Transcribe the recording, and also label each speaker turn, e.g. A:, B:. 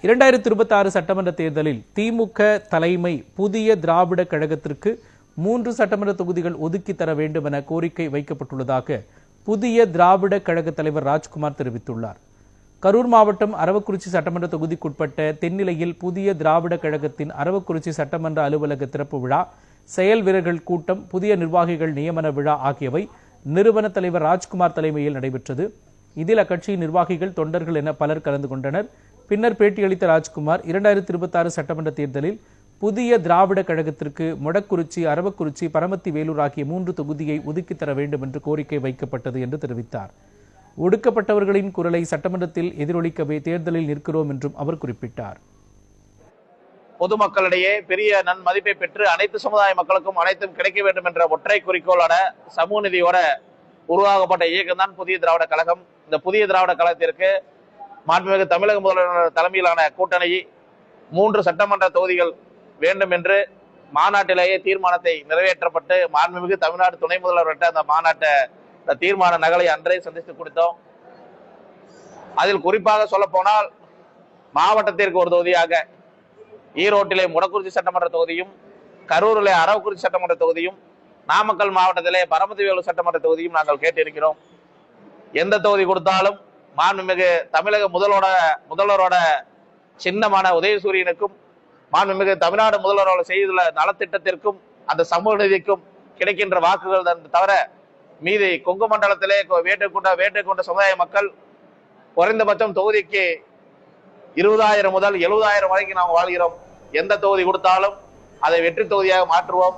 A: 2026 சட்டமன்ற தேர்தலில் திமுக தலைமை புதிய திராவிட கழகத்திற்கு 3 சட்டமன்ற தொகுதிகள் ஒதுக்கி தர வேண்டும் என கோரிக்கை வைக்கப்பட்டுள்ளதாக புதிய திராவிட கழக தலைவர் ராஜ்குமார் தெரிவித்துள்ளார். கரூர் மாவட்டம் அரவக்குறிச்சி சட்டமன்ற தொகுதிக்குட்பட்ட தென்னிலையில் புதிய திராவிட கழகத்தின் அரவக்குறிச்சி சட்டமன்ற அலுவலக திறப்பு விழா, செயல் வீரர்கள் கூட்டம், புதிய நிர்வாகிகள் நியமன விழா ஆகியவை நிறுவன தலைவர் ராஜ்குமார் தலைமையில் நடைபெற்றது. இதில் அக்கட்சியின் நிர்வாகிகள், தொண்டர்கள் என பலர் கலந்து கொண்டனர். பின்னர் பேட்டியளித்த ராஜ்குமார் 2026 சட்டமன்ற தேர்தலில் புதிய திராவிட கழகத்திற்கு மொடக்குறிச்சி, அரவக்குறிச்சி, பரமத்தி வேலூர் ஆகிய 3 தொகுதியை ஒதுக்கித் தர வேண்டும் என்று கோரிக்கை வைக்கப்பட்டது என்று தெரிவித்தார். ஒடுக்கப்பட்டவர்களின் குரலை சட்டமன்றத்தில் எதிரொலிக்கவே தேர்தலில் நிற்கிறோம் என்றும் அவர் குறிப்பிட்டார்.
B: பொதுமக்களிடையே பெரிய நன்மதிப்பை பெற்று அனைத்து சமுதாய மக்களுக்கும் அனைத்தும் கிடைக்க வேண்டும் என்ற ஒற்றை குறிக்கோளான சமூக நீதியோட உருவாக்கப்பட்ட இயக்கம் தான் புதிய திராவிட கழகம். இந்த புதிய திராவிட கழகத்திற்கு மாண்புமிகு தமிழக முதல்வர் தலைமையிலான கூட்டணி 3 சட்டமன்ற தொகுதிகள் வேண்டும் என்று மாநாட்டிலேயே தீர்மானத்தை நிறைவேற்றப்பட்டு மாண்புமிகு தமிழ்நாடு துணை முதல்வர்கிட்ட அந்த மாநாட்டை தீர்மான நகலை அன்றே சந்தித்து கொடுத்தோம். அதில் குறிப்பாக சொல்ல போனால் மாவட்டத்திற்கு ஒரு தொகுதியாக ஈரோட்டிலே மொடக்குறிச்சி சட்டமன்ற தொகுதியும், கரூரிலே அரவக்குறிச்சி சட்டமன்ற தொகுதியும், நாமக்கல் மாவட்டத்திலே பரமத்தி வேலூர் சட்டமன்ற தொகுதியும் நாங்கள் கேட்டிருக்கிறோம். எந்த தொகுதி கொடுத்தாலும் மாண்புமிகு தமிழக முதல்வரோட சின்னமான உதயசூரியனுக்கும், மாண்புமிகு தமிழ்நாடு முதல்வரோட செய்துள்ள நலத்திட்டத்திற்கும், அந்த சமூக நீதிக்கும் கிடைக்கின்ற வாக்குகள் தவிர மீதி கொங்கு மண்டலத்திலே வேட்டை கொண்ட சமுதாய மக்கள் குறைந்தபட்சம் தொகுதிக்கு 20,000 முதல் 70,000 வரைக்கும் நாம் வாழ்கிறோம். எந்த தொகுதி கொடுத்தாலும் அதை வெற்றி தொகுதியாக மாற்றுவோம்.